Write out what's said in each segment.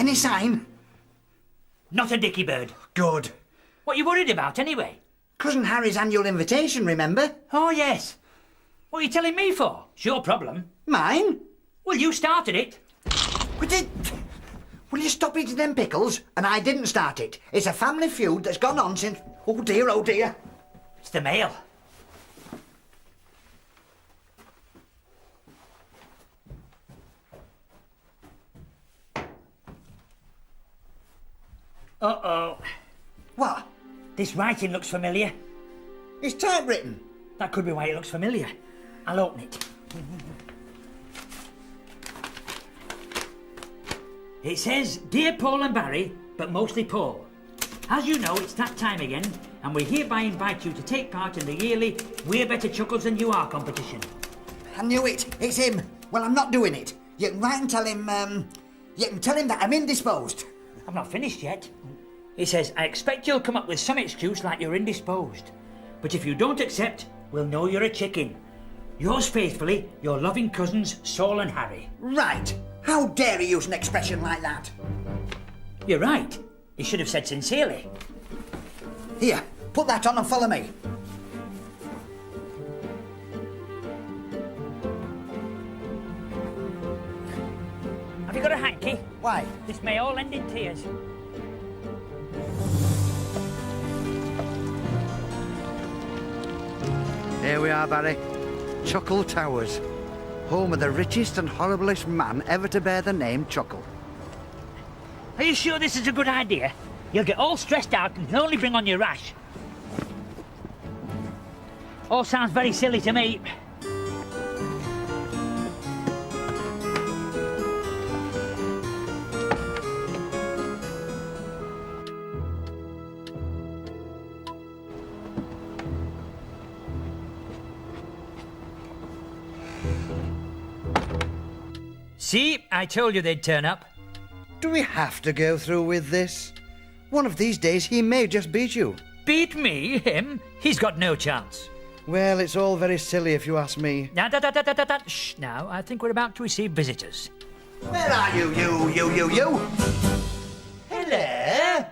Any sign? Not a dicky bird. Good. What are you worried about, anyway? Cousin Harry's annual invitation, remember? Oh, yes. What are you telling me for? It's your problem. Mine? Well, you started it. Will you stop eating them pickles? And I didn't start it. It's a family feud that's gone on since... Oh, dear, oh, dear. It's the mail. Uh-oh. What? This writing looks familiar. It's typewritten. That could be why it looks familiar. I'll open it. It says, Dear Paul and Barry, but mostly Paul. As you know, it's that time again, and we hereby invite you to take part in the yearly We're Better Chuckles Than You Are competition. I knew it. It's him. Well, I'm not doing it. You can write and tell him, you can tell him that I'm indisposed. I'm not finished yet. It says, I expect you'll come up with some excuse like you're indisposed. But if you don't accept, we'll know you're a chicken. Yours faithfully, your loving cousins, Saul and Harry. Right. How dare he use an expression like that? You're right. He should have said sincerely. Here, put that on and follow me. Have you got a hanky? Why? This may all end in tears. Here we are, Barry. Chuckle Towers. Home of the richest and horriblest man ever to bear the name Chuckle. Are you sure this is a good idea? You'll get all stressed out and can only bring on your rash. All sounds very silly to me. See, I told you they'd turn up. Do we have to go through with this? One of these days he may just beat you. Beat me? Him? He's got no chance. Well, it's all very silly if you ask me. Shh, now, I think we're about to receive visitors. Where are you? Hello?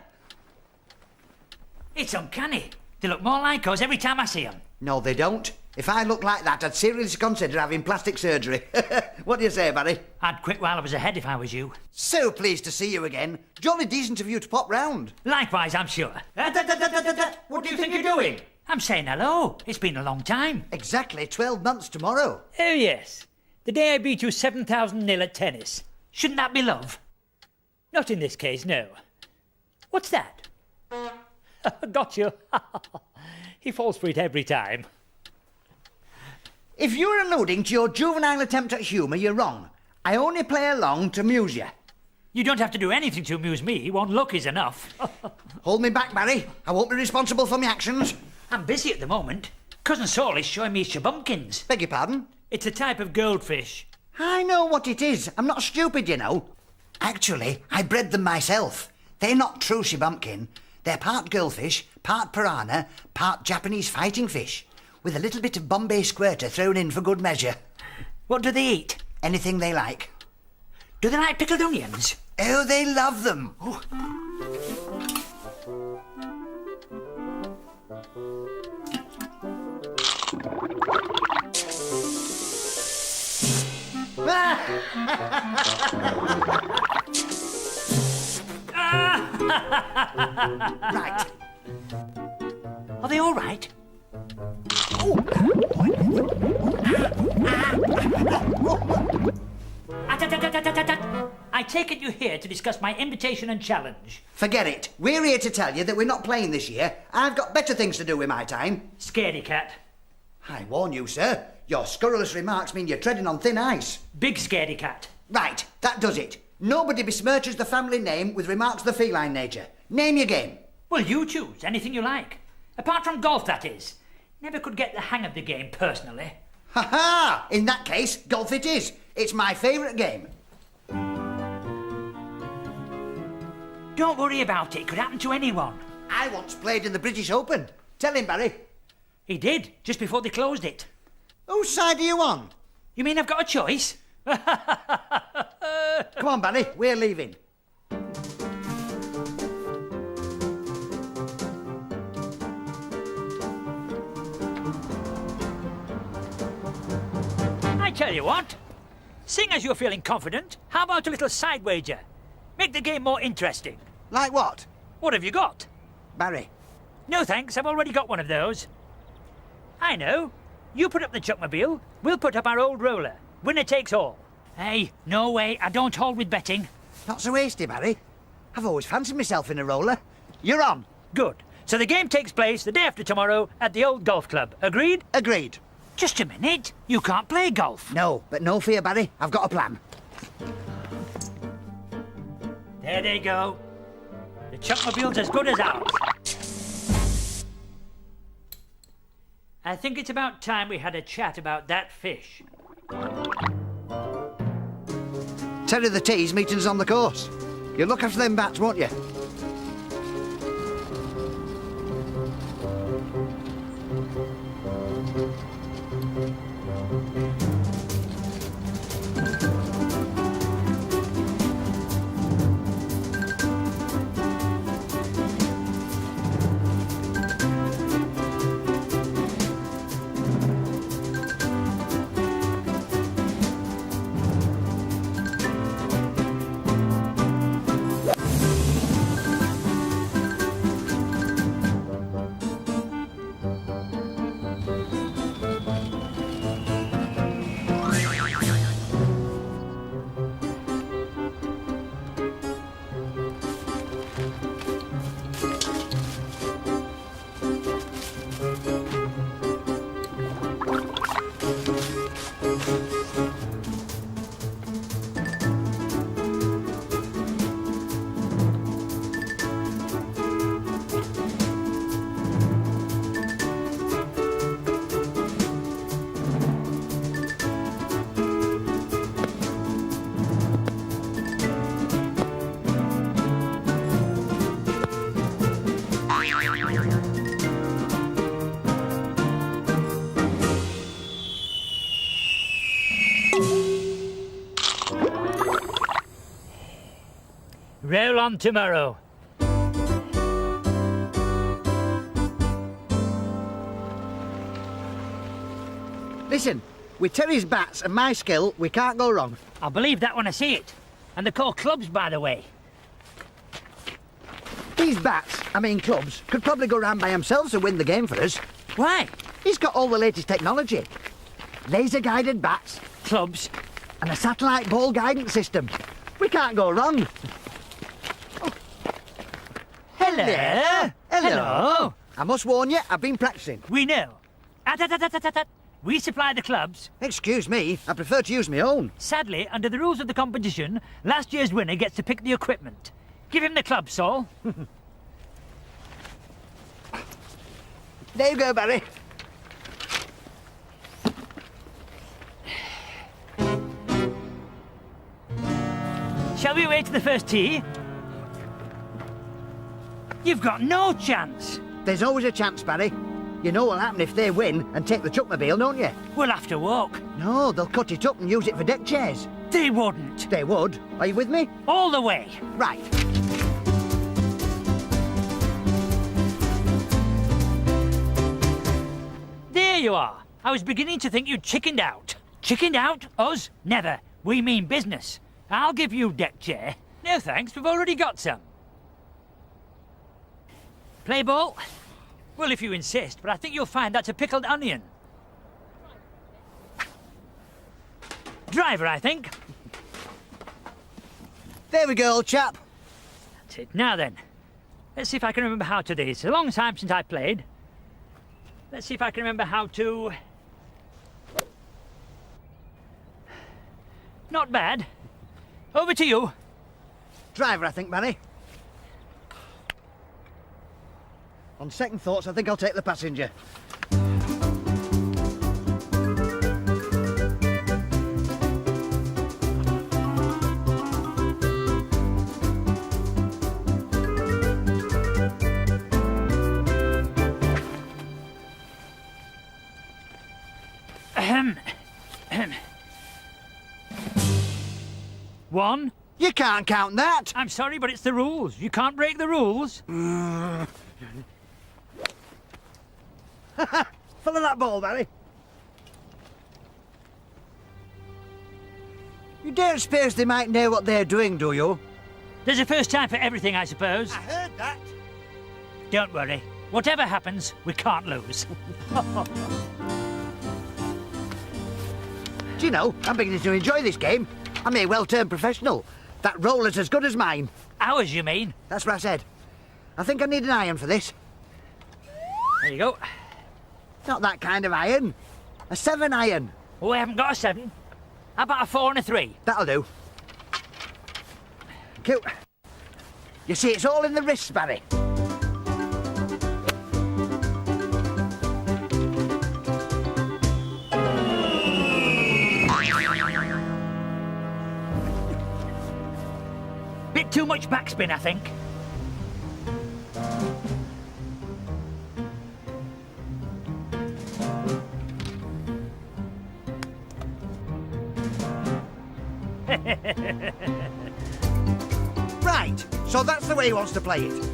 It's uncanny. They look more like us every time I see them. No, they don't. If I look like that, I'd seriously consider having plastic surgery. What do you say, Barry? I'd quit while I was ahead if I was you. So pleased to see you again. Jolly decent of you to pop round. Likewise, I'm sure. What do you think you're doing? I'm saying hello. It's been a long time. Exactly 12 months tomorrow. Oh, yes. The day I beat you 7,000-0 at tennis. Shouldn't that be love? Not in this case, no. What's that? Got you. He falls for it every time. If you're alluding to your juvenile attempt at humour, you're wrong. I only play along to amuse you. You don't have to do anything to amuse me. One look is enough. Hold me back, Barry. I won't be responsible for my actions. I'm busy at the moment. Cousin Saul is showing me shabumpkins. Beg your pardon? It's a type of goldfish. I know what it is. I'm not stupid, you know. Actually, I bred them myself. They're not true shabumpkin. They're part goldfish, part piranha, part Japanese fighting fish, with a little bit of Bombay squirter thrown in for good measure. What do they eat? Anything they like. Do they like pickled onions? Oh, they love them. Oh. Right. Are they all right? I take it you're here to discuss my invitation and challenge. Forget it. We're here to tell you that we're not playing this year. I've got better things to do with my time. Scaredy cat. I warn you, sir. Your scurrilous remarks mean you're treading on thin ice. Big scaredy cat. Right, that does it. Nobody besmirches the family name with remarks of the feline nature. Name your game. Well, you choose. Anything you like. Apart from golf, that is. Never could get the hang of the game, personally. Ha-ha! In that case, golf it is. It's my favourite game. Don't worry about it. It could happen to anyone. I once played in the British Open. Tell him, Barry. He did, just before they closed it. Whose side are you on? You mean I've got a choice? Come on, Barry. We're leaving. Tell you what, seeing as you're feeling confident, how about a little side wager? Make the game more interesting. Like what? What have you got? Barry. No thanks, I've already got one of those. I know. You put up the Chuckmobile, we'll put up our old roller. Winner takes all. Hey, no way, I don't hold with betting. Not so hasty, Barry. I've always fancied myself in a roller. You're on. Good. So the game takes place the day after tomorrow at the old golf club. Agreed? Agreed. Just a minute. You can't play golf. No, but no fear, Barry. I've got a plan. There they go. The Chuckmobile's as good as ours. I think it's about time we had a chat about that fish. Terry the Tees meeting us on the course. You'll look after them bats, won't you? Roll on tomorrow. Listen, with Terry's bats and my skill, we can't go wrong. I'll believe that when I see it. And they're called clubs, by the way. These bats, I mean clubs, could probably go round by themselves and win the game for us. Why? He's got all the latest technology. Laser-guided bats Clubs? and a satellite ball guidance system. We can't go wrong. Hello? Hello? I must warn you, I've been practicing. We know. We supply the clubs. Excuse me, I prefer to use my own. Sadly, under the rules of the competition, last year's winner gets to pick the equipment. Give him the club, Saul. There you go, Barry. Shall we away to the first tee? You've got no chance. There's always a chance, Barry. You know what'll happen if they win and take the Chuckmobile, don't you? We'll have to walk. No, they'll cut it up and use it for deck chairs. They wouldn't. They would. Are you with me? All the way. Right. There you are. I was beginning to think you'd chickened out. Chickened out? Us? Never. We mean business. I'll give you deck chair. No thanks, we've already got some. Play ball? Well, if you insist, but I think you'll find that's a pickled onion. Driver, I think. There we go, old chap. That's it. Now then, let's see if I can remember how to do this. It's a long time since I played. Let's see if I can remember how to... Not bad. Over to you. Driver, I think, Barry. On second thoughts, I think I'll take the passenger. One. You can't count that. I'm sorry, but it's the rules. You can't break the rules. Follow that ball, Barry. don't suppose they might know what they're doing, do you? There's a first time for everything, I suppose. I heard that. Don't worry. Whatever happens, we can't lose. Do you know, I'm beginning to enjoy this game. I may well turn professional. That roller's as good as mine. Ours, you mean? That's what I said. I think I need an iron for this. There you go. Not that kind of iron. A 7 iron. Oh, I haven't got a 7. How about a 4 and a 3? That'll do. Cute. You see, it's all in the wrists, Barry. Bit too much backspin, I think. Right, so that's the way he wants to play it.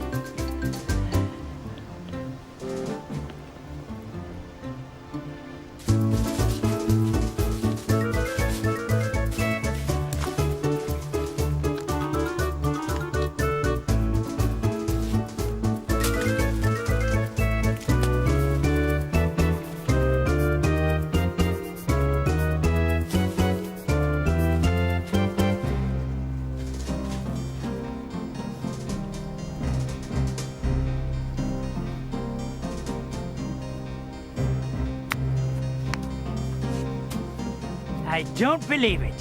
I don't believe it.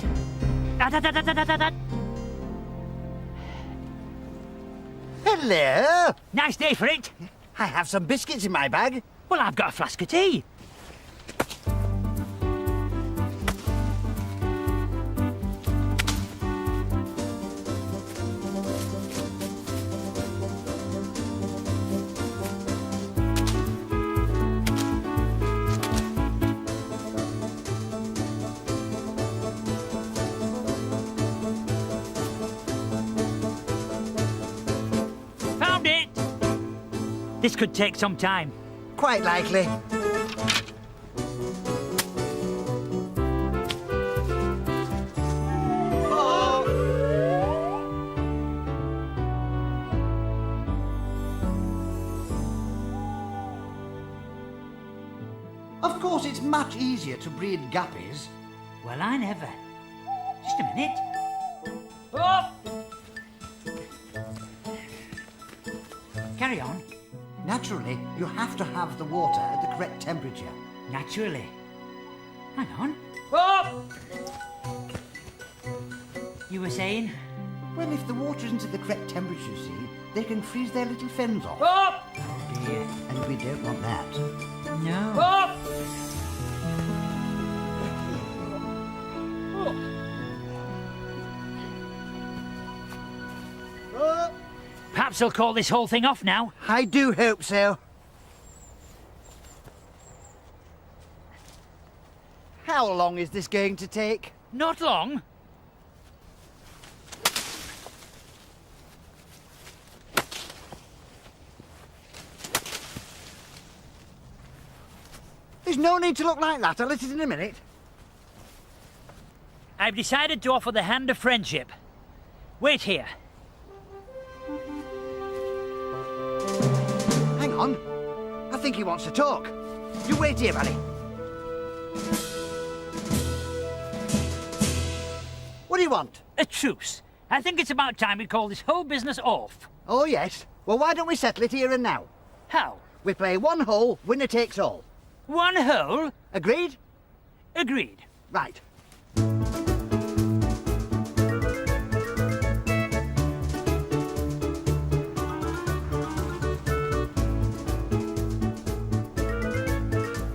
Hello. Nice day for it. I have some biscuits in my bag. Well, I've got a flask of tea. Found it. This could take some time. Quite likely. Of course, it's much easier to breed guppies. Well, I never. Just a minute. Oh! Carry on. Naturally, you have to have the water at the correct temperature. Naturally. Hang on. Oh! You were saying? Well, if the water isn't at the correct temperature, you see, they can freeze their little fins off. Oh! Dear. And we don't want that. No. Oh! Perhaps I'll call this whole thing off now. I do hope so. How long is this going to take? Not long. There's no need to look like that. I'll let it in a minute. I've decided to offer the hand of friendship. Wait here. Hang on. I think he wants to talk. You wait here, Barry. What do you want? A truce. I think it's about time we call this whole business off. Oh, yes. Well, why don't we settle it here and now? How? We play one hole, winner takes all. One hole? Agreed? Agreed. Right.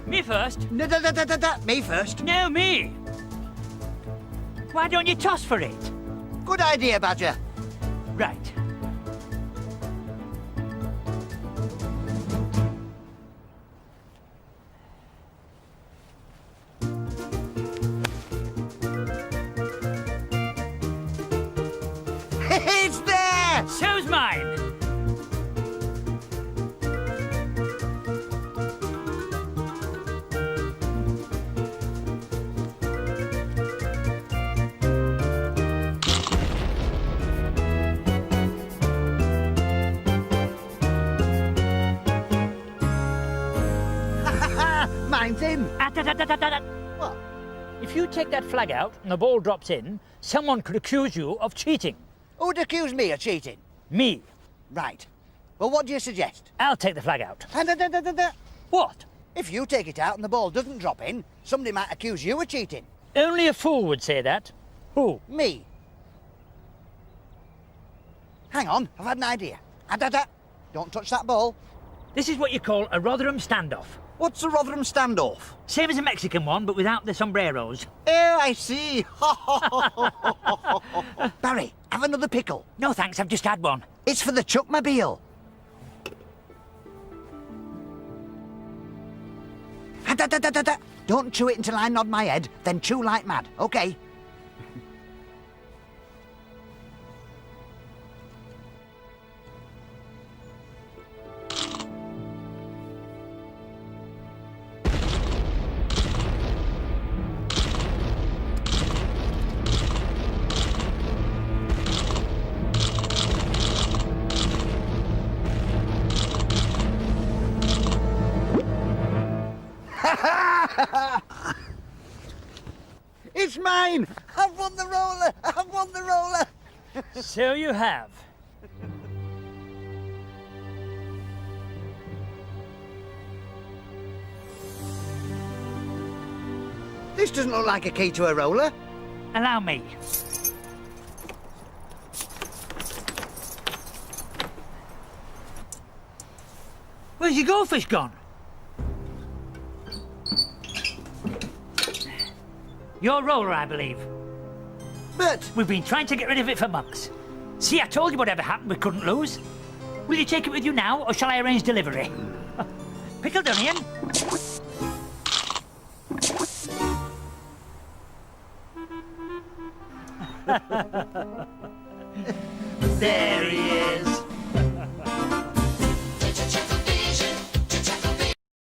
Me first? Me first. No, me. Why don't you toss for it? Good idea, Badger. Right. It's there! So's mine. Mine's in. What? If you take that flag out and the ball drops in, someone could accuse you of cheating. Who'd accuse me of cheating? Me. Right. Well, what do you suggest? I'll take the flag out. What? If you take it out and the ball doesn't drop in, somebody might accuse you of cheating. Only a fool would say that. Who? Me. Hang on, I've had an idea. Don't touch that ball. This is what you call a Rotherham standoff. What's a Rotherham standoff? Same as a Mexican one, but without the sombreros. Oh, I see. Barry, have another pickle. No thanks, I've just had one. It's for the Chuckmobile. Don't chew it until I nod my head, then chew like mad, okay? It's mine! I've won the roller! I've won the roller! So you have. This doesn't look like a key to a roller. Allow me. Where's your goldfish gone? Your roller, I believe. But... We've been trying to get rid of it for months. See, I told you whatever happened we couldn't lose. Will you take it with you now, or shall I arrange delivery? Pickled onion. There he is.